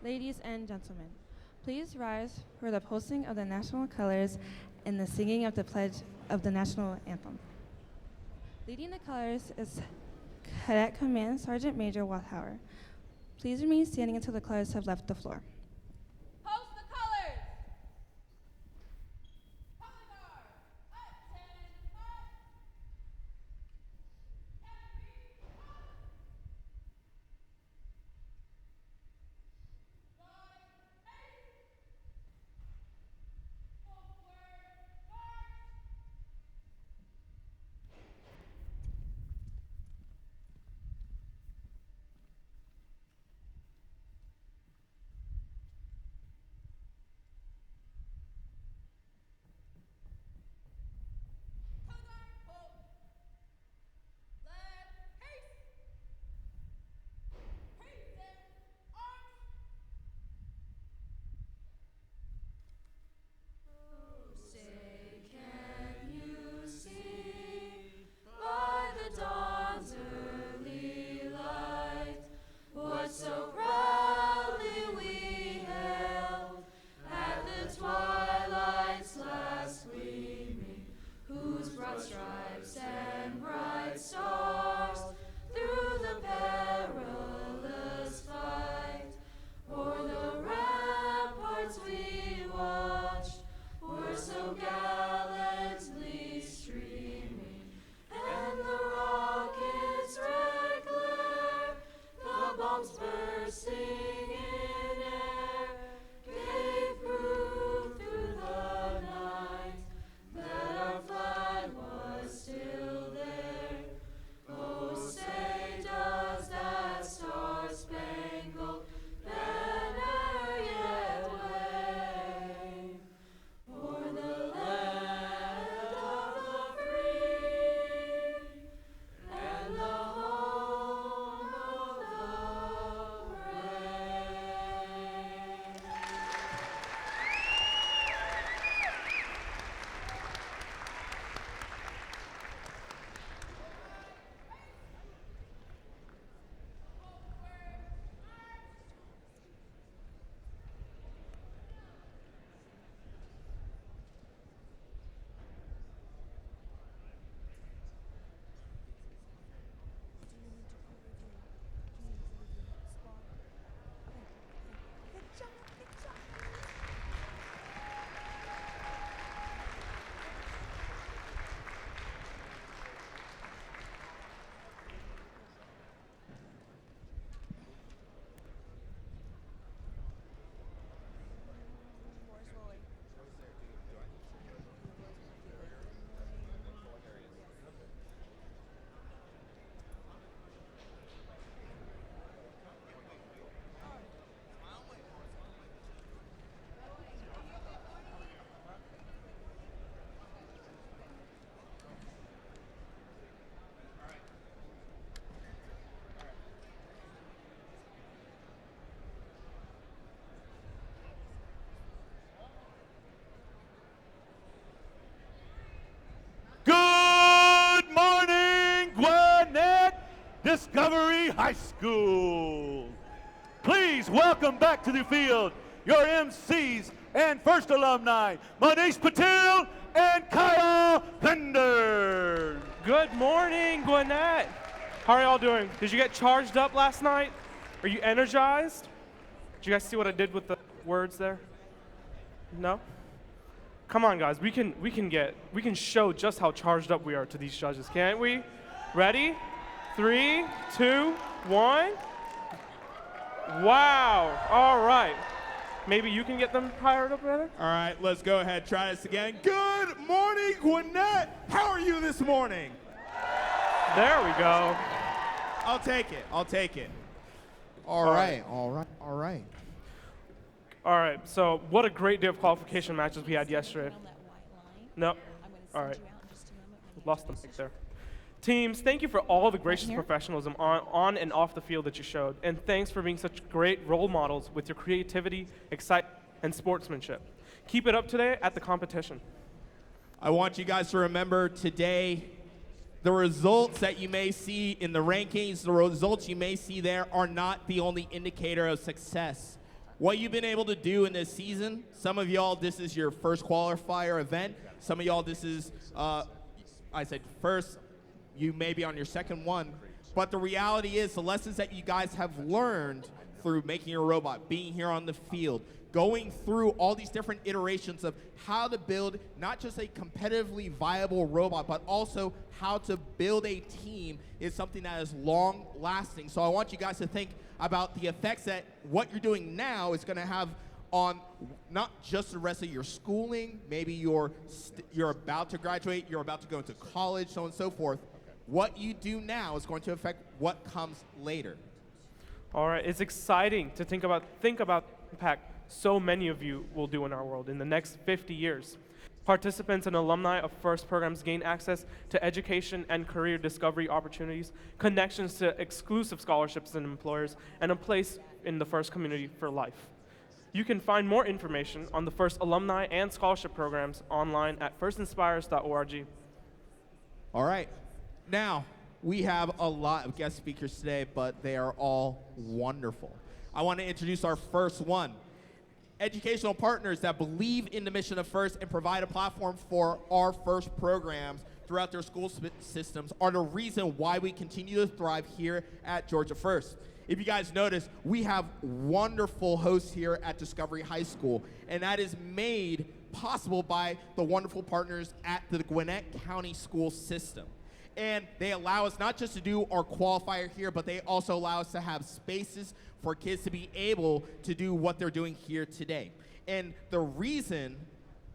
Ladies and gentlemen, please rise for the posting of the national colors and the singing of the pledge of the national anthem. Leading the colors is Cadet Command Sergeant Major Walthauer. Please remain standing until the colors have left the floor. Post the colors! Color guard! Attention! So proudly we hailed at the twilight's last gleaming, whose broad stripes and bright stars through the perilous fight o'er the ramparts we watched were so gallantly streaming, and the rockets' red glare, the bombs bursting in air, gave proof through the night that our flag was still there. Oh, say does that star-spangled banner yet wave o'er the land of the free and the home of the brave? Good morning, Gwinnett Discovery High School. Please welcome back to the field your MCs and first alumni, Manish Patel and Kyle Fender. Good morning, Gwinnett. How are y'all doing? Did you get charged up last night? Are you energized? Did you guys see what I did with the words there? No? Come on, guys. We can show just how charged up we are to these judges, can't we? Ready? 3, 2, 1. Wow. All right. Maybe you can get them fired up better? All right, let's go ahead. Try this again. Good morning, Gwinnett. How are you this morning? There we go. I'll take it. I'll take it. All right. All right. So what a great day of qualification matches we had yesterday. No. All right. Lost the mic there. Teams, thank you for all the gracious professionalism on and off the field that you showed. And thanks for being such great role models with your creativity, excitement, and sportsmanship. Keep it up today at the competition. I want you guys to remember today, the results that you may see in the rankings, the results you may see there are not the only indicator of success. What you've been able to do in this season, some of y'all, this is your first qualifier event. Some of y'all, this is, I said first, you may be on your second one. But the reality is the lessons that you guys have learned through making your robot, being here on the field, going through all these different iterations of how to build not just a competitively viable robot, but also how to build a team is something that is long lasting. So I want you guys to think about the effects that what you're doing now is going to have on not just the rest of your schooling, maybe you're about to graduate, you're about to go into college, so on and so forth. What you do now is going to affect what comes later. All right, it's exciting to think about the impact so many of you will do in our world in the next 50 years. Participants and alumni of FIRST programs gain access to education and career discovery opportunities, connections to exclusive scholarships and employers, and a place in the FIRST community for life. You can find more information on the FIRST alumni and scholarship programs online at firstinspires.org. All right. Now, we have a lot of guest speakers today, but they are all wonderful. I want to introduce our first one. Educational partners that believe in the mission of FIRST and provide a platform for our FIRST programs throughout their school systems are the reason why we continue to thrive here at Georgia First. If you guys notice, we have wonderful hosts here at Discovery High School, and that is made possible by the wonderful partners at the Gwinnett County School System. And they allow us not just to do our qualifier here, but they also allow us to have spaces for kids to be able to do what they're doing here today. And the reason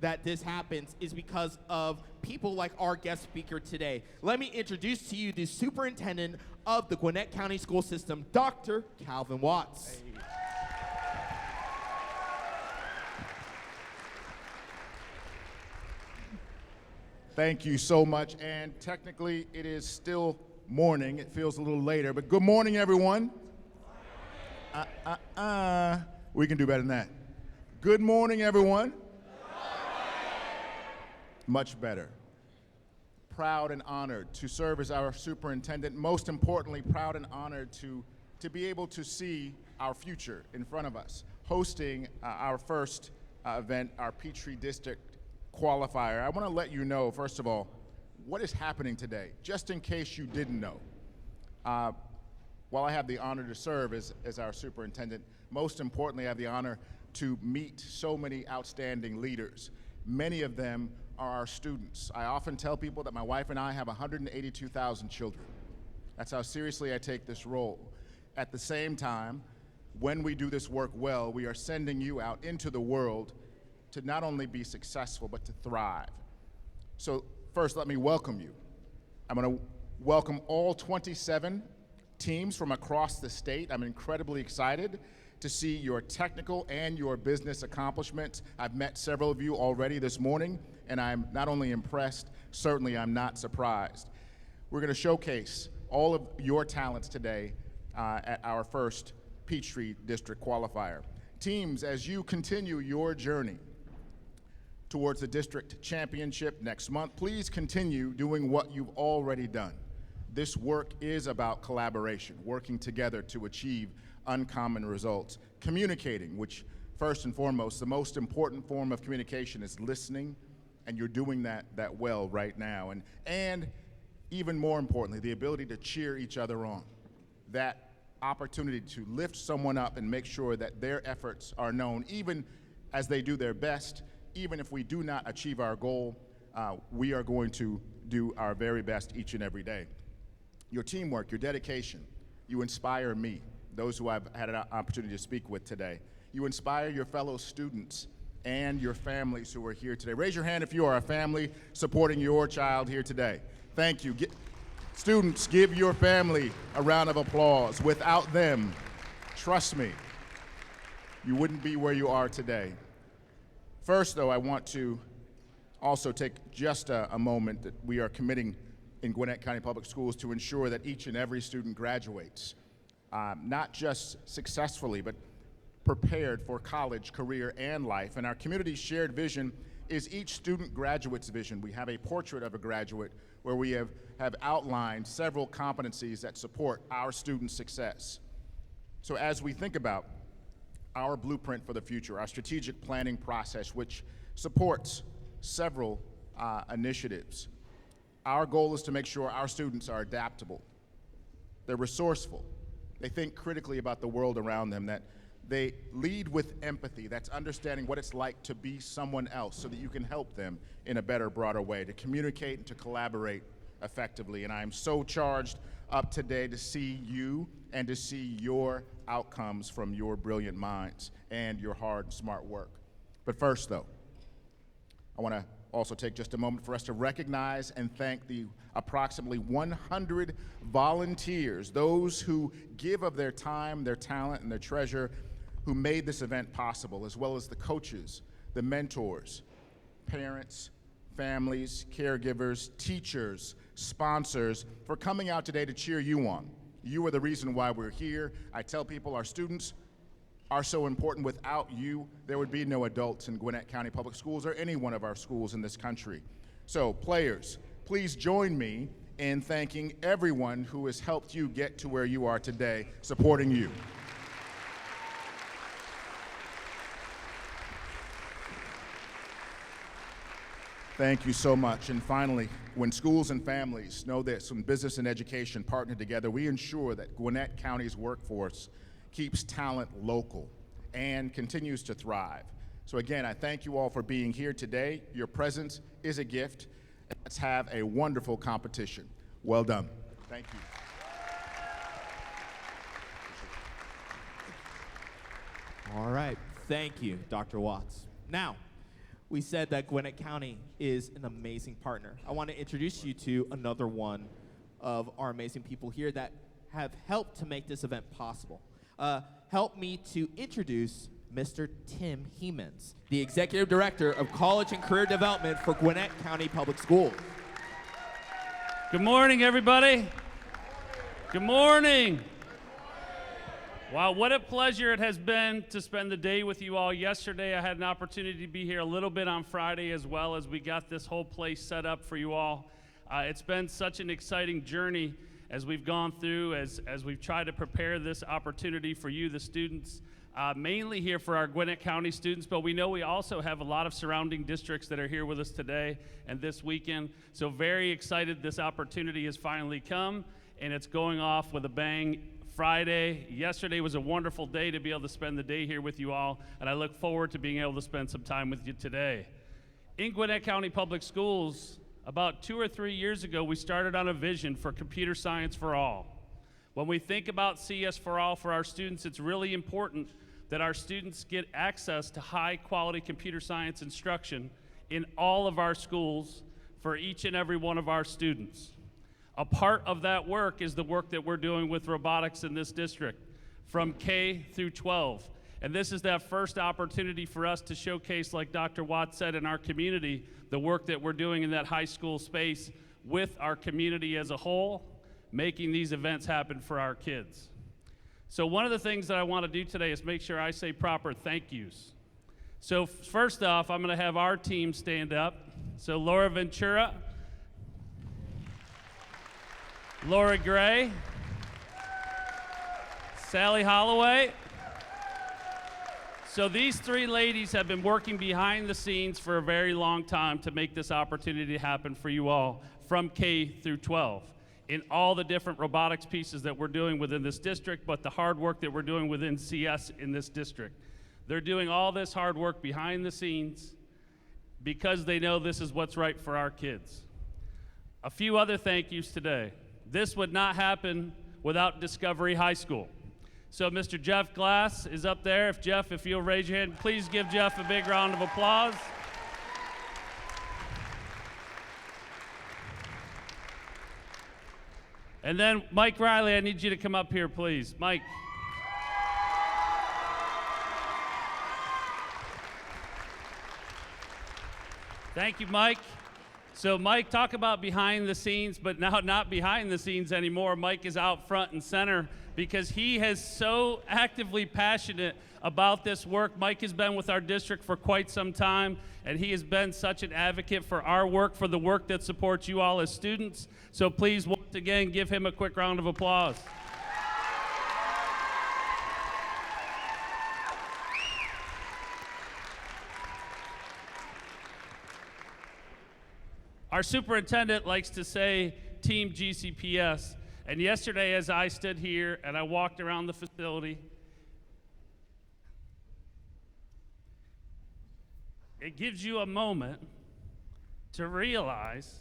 that this happens is because of people like our guest speaker today. Let me introduce to you the superintendent of the Gwinnett County School System, Dr. Calvin Watts. Hey. Thank you so much. And technically, it is still morning. It feels a little later, but good morning, everyone. We can do better than that. Good morning, everyone. Much better. Proud and honored to serve as our superintendent. Most importantly, proud and honored to be able to see our future in front of us. Hosting our first event, our Peachtree District qualifier. I want to let you know, first of all, what is happening today, just in case you didn't know. While I have the honor to serve as our superintendent, most importantly, I have the honor to meet so many outstanding leaders. Many of them are our students. I often tell people that my wife and I have 182,000 children. That's how seriously I take this role. At the same time, when we do this work well, we are sending you out into the world to not only be successful, but to thrive. So first, let me welcome you. I'm going to welcome all 27 teams from across the state. I'm incredibly excited to see your technical and your business accomplishments. I've met several of you already this morning, and I'm not only impressed, certainly I'm not surprised. We're going to showcase all of your talents today at our first Peachtree District qualifier. Teams, as you continue your journey towards the district championship next month, please continue doing what you've already done. This work is about collaboration, working together to achieve uncommon results. Communicating, which first and foremost, the most important form of communication is listening, and you're doing that well right now. And even more importantly, the ability to cheer each other on. That opportunity to lift someone up and make sure that their efforts are known, even as they do their best. Even if we do not achieve our goal, we are going to do our very best each and every day. Your teamwork, your dedication, you inspire me, those who I've had an opportunity to speak with today. You inspire your fellow students and your families who are here today. Raise your hand if you are a family supporting your child here today. Thank you. Students, give your family a round of applause. Without them, trust me, you wouldn't be where you are today. First, though, I want to also take just a moment that we are committing in Gwinnett County Public Schools to ensure that each and every student graduates, not just successfully, but prepared for college, career, and life. And our community's shared vision is each student graduate's vision. We have a portrait of a graduate where we have outlined several competencies that support our students' success. So as we think about our blueprint for the future, our strategic planning process, which supports several initiatives. Our goal is to make sure our students are adaptable, they're resourceful, they think critically about the world around them, that they lead with empathy, that's understanding what it's like to be someone else so that you can help them in a better, broader way, to communicate and to collaborate effectively. And I am so charged up today to see you and to see your outcomes from your brilliant minds and your hard, smart work. But first, though, I want to also take just a moment for us to recognize and thank the approximately 100 volunteers, those who give of their time, their talent, and their treasure, who made this event possible, as well as the coaches, the mentors, parents, families, caregivers, teachers, sponsors, for coming out today to cheer you on. You are the reason why we're here. I tell people our students are so important. Without you, there would be no adults in Gwinnett County Public Schools or any one of our schools in this country. So players, please join me in thanking everyone who has helped you get to where you are today, supporting you. Thank you so much. And finally, when schools and families know this, when business and education partner together, we ensure that Gwinnett County's workforce keeps talent local and continues to thrive. So again, I thank you all for being here today. Your presence is a gift. Let's have a wonderful competition. Well done. Thank you. All right. Thank you, Dr. Watts. Now, we said that Gwinnett County is an amazing partner. I want to introduce you to another one of our amazing people here that have helped to make this event possible. Help me to introduce Mr. Tim Hemans, the Executive Director of College and Career Development for Gwinnett County Public Schools. Good morning, everybody. Good morning. Wow, what a pleasure it has been to spend the day with you all. Yesterday, I had an opportunity to be here a little bit on Friday as well, as we got this whole place set up for you all. It's been such an exciting journey as we've gone through, as we've tried to prepare this opportunity for you, the students, mainly here for our Gwinnett County students, but we know we also have a lot of surrounding districts that are here with us today and this weekend. So very excited this opportunity has finally come, and it's going off with a bang. Friday. Yesterday was a wonderful day to be able to spend the day here with you all, and I look forward to being able to spend some time with you today. In Gwinnett County Public Schools, about 2 or 3 years ago, we started on a vision for computer science for all. When we think about CS for all for our students, it's really important that our students get access to high-quality computer science instruction in all of our schools for each and every one of our students. A part of that work is the work that we're doing with robotics in this district from K through 12. And this is that first opportunity for us to showcase, like Dr. Watts said, in our community, the work that we're doing in that high school space with our community as a whole, making these events happen for our kids. So one of the things that I want to do today is make sure I say proper thank yous. So first off, I'm going to have our team stand up. So Laura Ventura, Laura Gray, Sally Holloway. So these three ladies have been working behind the scenes for a very long time to make this opportunity happen for you all from K through 12 in all the different robotics pieces that we're doing within this district, but the hard work that we're doing within CS in this district. They're doing all this hard work behind the scenes because they know this is what's right for our kids. A few other thank yous today. This would not happen without Discovery High School. So Mr. Jeff Glass is up there. If you'll raise your hand, please give Jeff a big round of applause. And then Mike Riley, I need you to come up here, please. Mike. Thank you, Mike. So Mike, talk about behind the scenes, but now not behind the scenes anymore. Mike is out front and center because he is so actively passionate about this work. Mike has been with our district for quite some time, and he has been such an advocate for our work, for the work that supports you all as students. So please, once again, give him a quick round of applause. Our superintendent likes to say Team GCPS, and yesterday as I stood here and I walked around the facility, it gives you a moment to realize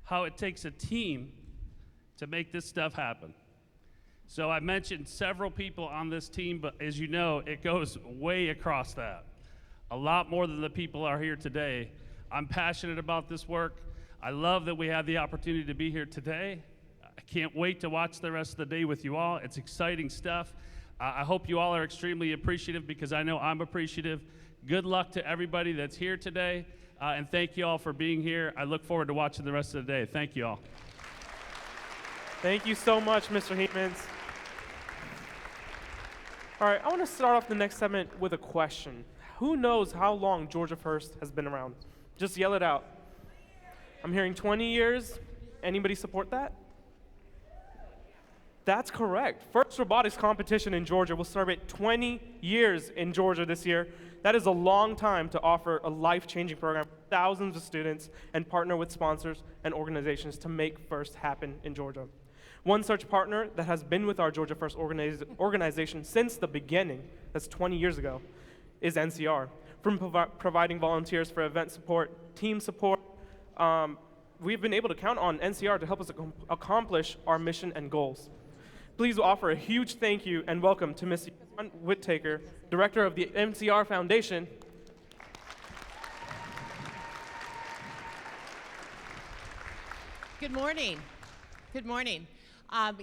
how it takes a team to make this stuff happen. So I mentioned several people on this team, but as you know, it goes way across that. A lot more than the people are here today. I'm passionate about this work. I love that we have the opportunity to be here today. I can't wait to watch the rest of the day with you all. It's exciting stuff. I hope you all are extremely appreciative because I know I'm appreciative. Good luck to everybody that's here today, and thank you all for being here. I look forward to watching the rest of the day. Thank you all. Thank you so much, Mr. Heatmans. All right, I want to start off the next segment with a question. Who knows how long Georgia First has been around? Just yell it out. I'm hearing 20 years. Anybody support that? That's correct. First robotics competition in Georgia will celebrate 20 years in Georgia this year. That is a long time to offer a life-changing program for thousands of students and partner with sponsors and organizations to make FIRST happen in Georgia. One such partner that has been with our Georgia First organization since the beginning, that's 20 years ago, is NCR. From providing volunteers for event support, team support, we've been able to count on NCR to help us accomplish our mission and goals. Please offer a huge thank you and welcome to Ms. Yvonne Whittaker, Director of the NCR Foundation. Good morning. Good morning. I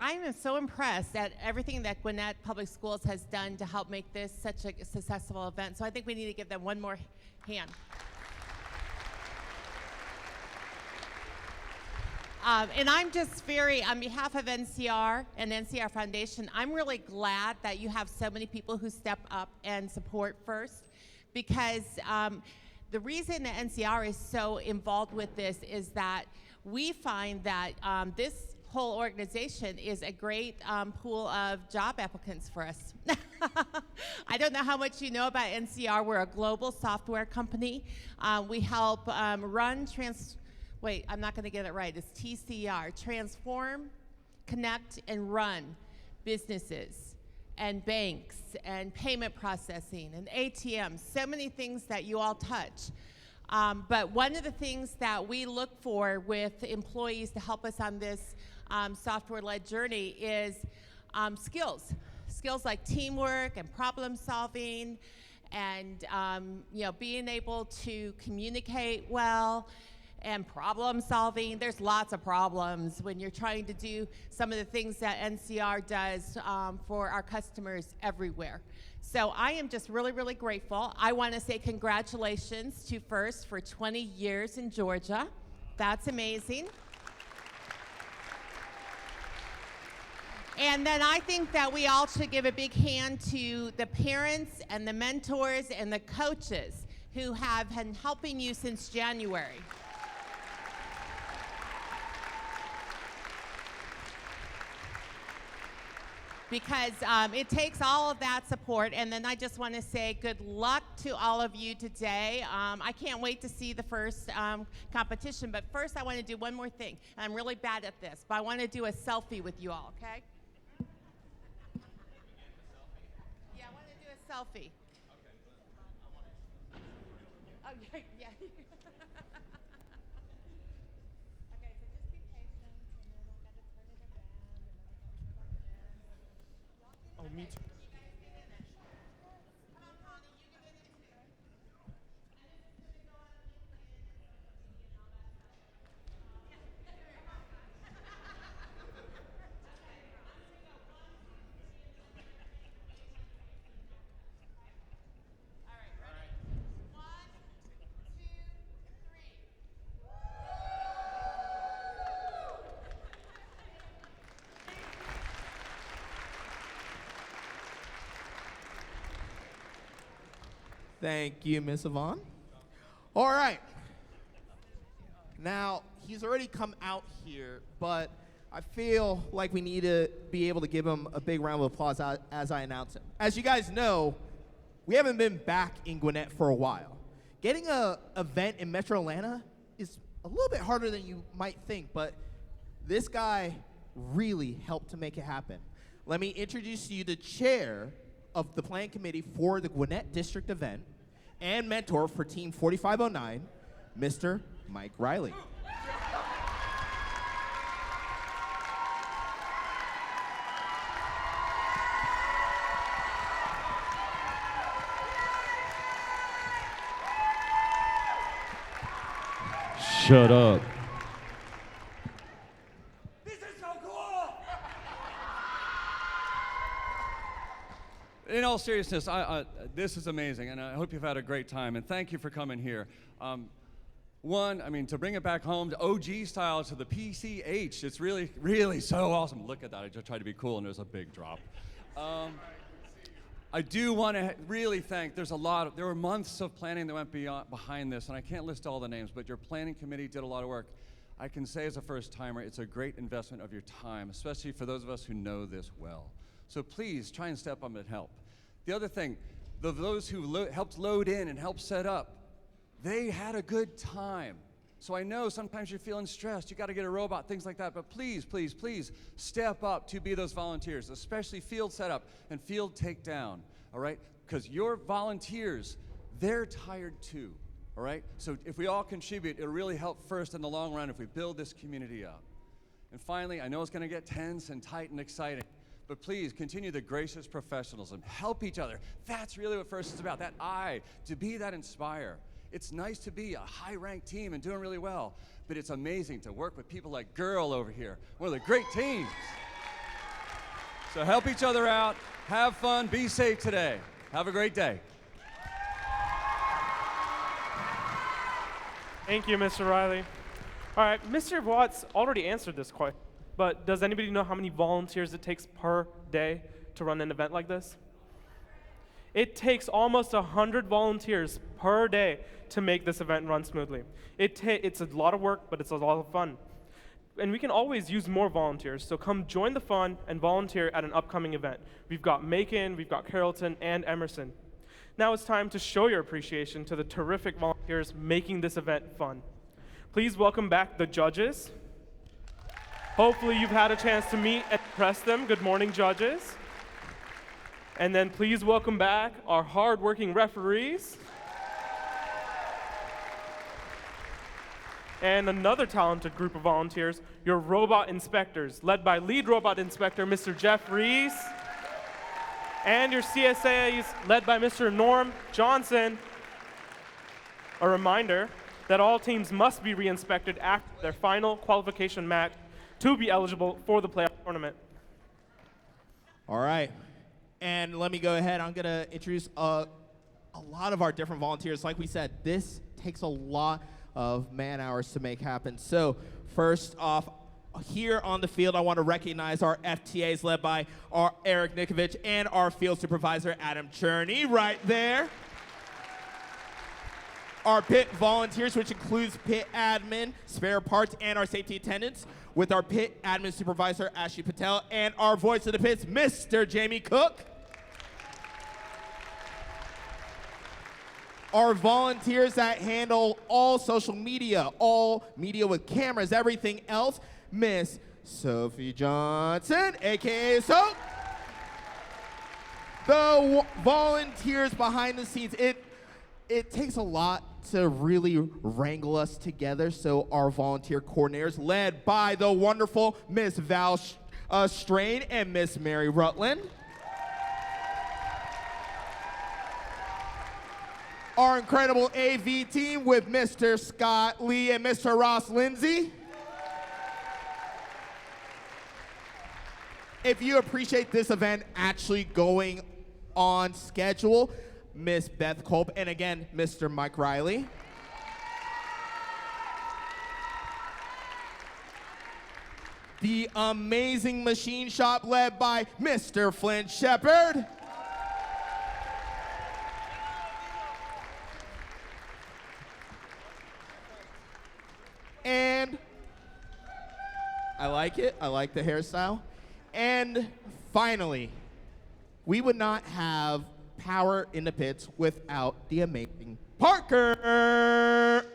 am so impressed at everything that Gwinnett Public Schools has done to help make this such a successful event. So I think we need to give them one more hand. And I'm just on behalf of NCR and NCR Foundation, I'm really glad that you have so many people who step up and support FIRST, because the reason that NCR is so involved with this is that we find that this whole organization is a great pool of job applicants for us. I don't know how much you know about NCR. We're a global software company. We help I'm not going to get it right. It's TCR, transform, connect, and run businesses and banks and payment processing and ATMs, so many things that you all touch. But one of the things that we look for with employees to help us on this software-led journey is skills like teamwork and problem solving and being able to communicate well and problem solving. There's lots of problems when you're trying to do some of the things that NCR does for our customers everywhere. So I am just really, really grateful. I want to say congratulations to FIRST for 20 years in Georgia. That's amazing. And then I think that we all should give a big hand to the parents and the mentors and the coaches who have been helping you since January. Because it takes all of that support. And then I just want to say good luck to all of you today. I can't wait to see the first competition. But first, I want to do one more thing. And I'm really bad at this, but I want to do a selfie with you all, okay? Yeah, I want to do a selfie. Okay, yeah. Okay, so just be patient, and then I've got to turn it around, and then I've got to go like this. Oh, me too. Thank you, Miss Yvonne. All right. Now, he's already come out here, but I feel like we need to be able to give him a big round of applause as I announce him. As you guys know, we haven't been back in Gwinnett for a while. Getting an event in Metro Atlanta is a little bit harder than you might think, but this guy really helped to make it happen. Let me introduce to you the chair of the planning committee for the Gwinnett District event and mentor for Team 4509, Mr. Mike Riley. Shut up. This is so cool! In all seriousness, this is amazing, and I hope you've had a great time, and thank you for coming here. One, I mean, to bring it back home to OG style, to the PCH, it's really, really so awesome. Look at that, I just tried to be cool, and there's a big drop. I do want to really thank, there were months of planning that went behind this, and I can't list all the names, but your planning committee did a lot of work. I can say as a first timer, it's a great investment of your time, especially for those of us who know this well. So please try and step up and help. The other thing, those who helped load in and helped set up, they had a good time. So I know sometimes you're feeling stressed, you gotta get a robot, things like that, but please, please, please step up to be those volunteers, especially field setup and field takedown, all right? Because your volunteers, they're tired too, all right? So if we all contribute, it'll really help first in the long run if we build this community up. And finally, I know it's gonna get tense and tight and exciting, but please continue the gracious professionalism, help each other. That's really what FIRST is about, that I, to be that inspire. It's nice to be a high-ranked team and doing really well, but it's amazing to work with people like Girl over here, one of the great teams. So help each other out, have fun, be safe today. Have a great day. Thank you, Mr. Riley. All right, Mr. Watts already answered this question, but does anybody know how many volunteers it takes per day to run an event like this? It takes almost 100 volunteers per day to make this event run smoothly. It's a lot of work, but it's a lot of fun. And we can always use more volunteers, so come join the fun and volunteer at an upcoming event. We've got Macon, we've got Carrollton, and Emerson. Now it's time to show your appreciation to the terrific volunteers making this event fun. Please welcome back the judges. Hopefully you've had a chance to meet and impress them. Good morning, judges. And then please welcome back our hard-working referees. And another talented group of volunteers, your robot inspectors, led by lead robot inspector, Mr. Jeff Rees. And your CSAs, led by Mr. Norm Johnson. A reminder that all teams must be re-inspected after their final qualification match to be eligible for the playoff tournament. All right. And let me go ahead. I'm going to introduce a lot of our different volunteers. Like we said, this takes a lot of man hours to make happen. So first off, here on the field, I want to recognize our FTAs led by our Eric Nikovich and our field supervisor, Adam Cherney, right there. Our pit volunteers, which includes pit admin, spare parts, and our safety attendants, with our pit admin supervisor, Ashley Patel, and our voice of the pits, Mr. Jamie Cook. Our volunteers that handle all social media, all media with cameras, everything else, Miss Sophie Johnson, AKA Soap. The volunteers behind the scenes, it takes a lot to really wrangle us together, so our volunteer coordinators, led by the wonderful Miss Val Strain and Miss Mary Rutland. Our incredible AV team with Mr. Scott Lee and Mr. Ross Lindsay. If you appreciate this event actually going on schedule, Miss Beth Kolb, and again, Mr. Mike Riley. The amazing machine shop led by Mr. Flint Shepard. And I like it. I like the hairstyle. And finally, we would not have power in the pits without the amazing Parker.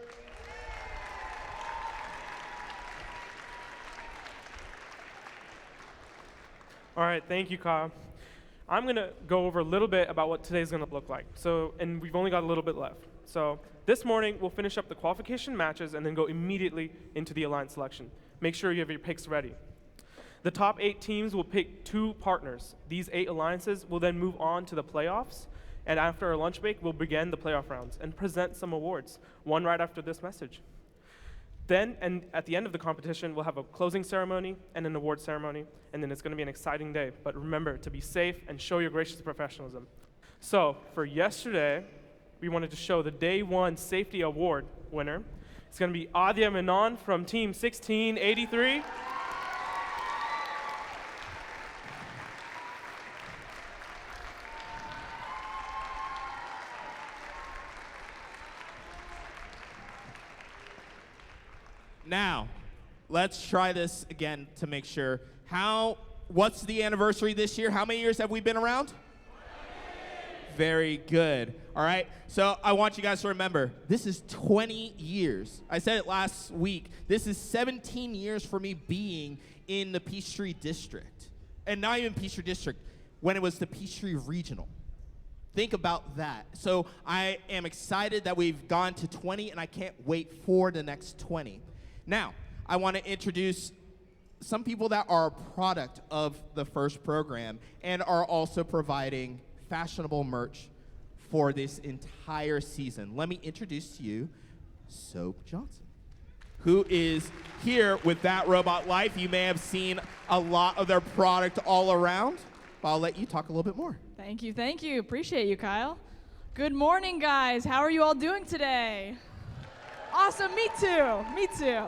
All right, thank you, Kyle. I'm going to go over a little bit about what today's going to look like. And we've only got a little bit left. So this morning, we'll finish up the qualification matches and then go immediately into the alliance selection. Make sure you have your picks ready. The top 8 teams will pick 2 partners. These 8 alliances will then move on to the playoffs. And after our lunch break, we'll begin the playoff rounds and present some awards, one right after this message. Then, and at the end of the competition, we'll have a closing ceremony and an award ceremony, and then it's going to be an exciting day. But remember to be safe and show your gracious professionalism. So for yesterday, we wanted to show the Day 1 Safety Award winner. It's going to be Adia Menon from Team 1683. Now, let's try this again to make sure. What's the anniversary this year? How many years have we been around? Very good. All right, so I want you guys to remember, this is 20 years. I said it last week. This is 17 years for me being in the Peachtree District. And not even Peachtree District, when it was the Peachtree Regional. Think about that. So I am excited that we've gone to 20, and I can't wait for the next 20. Now, I want to introduce some people that are a product of the FIRST program and are also providing fashionable merch for this entire season. Let me introduce to you Soap Johnson, who is here with That Robot Life. You may have seen a lot of their product all around, but I'll let you talk a little bit more. Thank you, thank you. Appreciate you, Kyle. Good morning, guys. How are you all doing today? Awesome, me too, me too.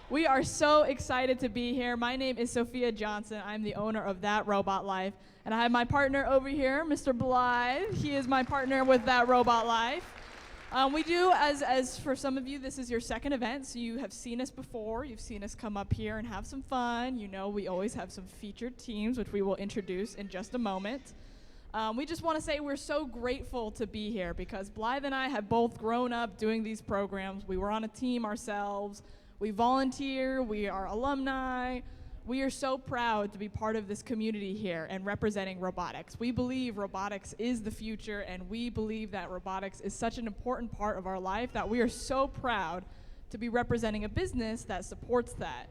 We are so excited to be here. My name is Sophia Johnson. I'm the owner of That Robot Life. And I have my partner over here, Mr. Blythe. He is my partner with That Robot Life. We do, as for some of you, this is your second event, so you have seen us before. You've seen us come up here and have some fun. You know we always have some featured teams, which we will introduce in just a moment. We just want to say we're so grateful to be here because Blythe and I have both grown up doing these programs. We were on a team ourselves. We volunteer. We are alumni. We are so proud to be part of this community here and representing robotics. We believe robotics is the future, and we believe that robotics is such an important part of our life that we are so proud to be representing a business that supports that.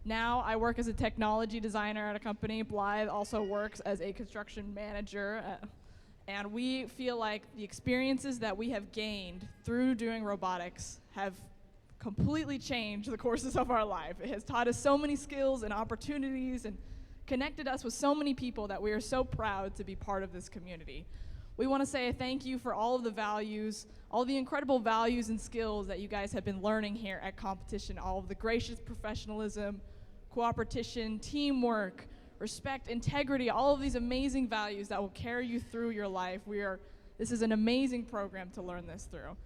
Now I work as a technology designer at a company. Blythe also works as a construction manager. And we feel like the experiences that we have gained through doing robotics have completely changed the courses of our life. It has taught us so many skills and opportunities and connected us with so many people that we are so proud to be part of this community. We want to say a thank you for all of the values, all the incredible values and skills that you guys have been learning here at competition, all of the gracious professionalism, cooperation, teamwork, respect, integrity, all of these amazing values that will carry you through your life. This is an amazing program to learn this through.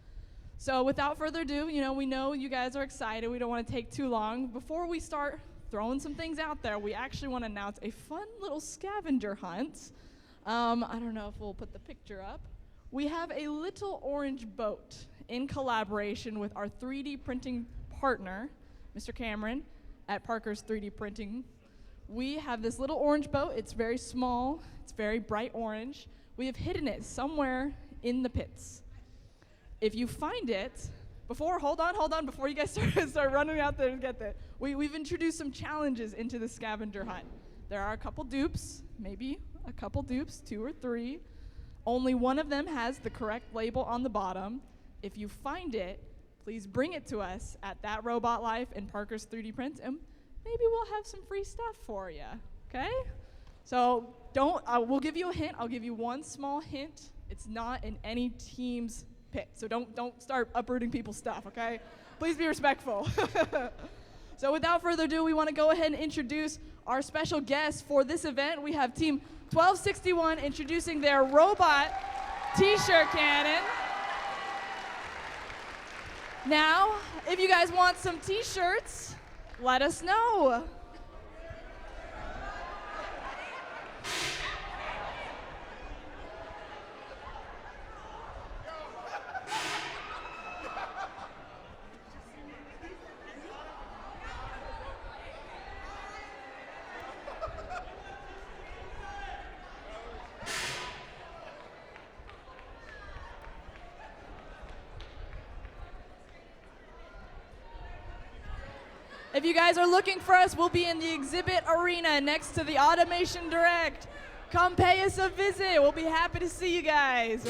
So without further ado, we know you guys are excited. We don't want to take too long. Before we start throwing some things out there, we actually want to announce a fun little scavenger hunt. I don't know if we'll put the picture up. We have a little orange boat in collaboration with our 3D printing partner, Mr. Cameron, at Parker's 3D Printing. We have this little orange boat. It's very small. It's very bright orange. We have hidden it somewhere in the pits. If you find it, hold on, before you guys start running out there to get that, we've introduced some challenges into the scavenger hunt. There are a couple dupes, maybe a couple dupes, 2 or 3. Only one of them has the correct label on the bottom. If you find it, please bring it to us at That Robot Life and Parker's 3D Print, and maybe we'll have some free stuff for you, okay? So we'll give you a hint. I'll give you one small hint. It's not in any team's pit, so don't start uprooting people's stuff, okay? Please be respectful. So without further ado, we want to go ahead and introduce our special guests for this event. We have Team 1261 introducing their robot t-shirt cannon. Now, if you guys want some t-shirts, let us know. If you guys are looking for us, we'll be in the exhibit arena next to the Automation Direct. Come pay us a visit. We'll be happy to see you guys.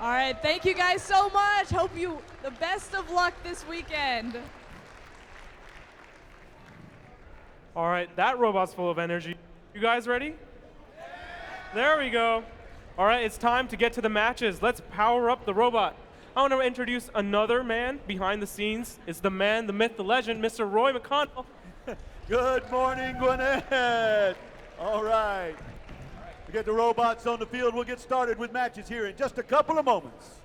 All right, thank you guys so much. Hope you the best of luck this weekend. All right, that robot's full of energy. You guys ready? There we go. All right, it's time to get to the matches. Let's power up the robot. I want to introduce another man behind the scenes. It's the man, the myth, the legend, Mr. Roy McConnell. Good morning, Gwinnett. All right. To get the robots on the field, we'll get started with matches here in just a couple of moments.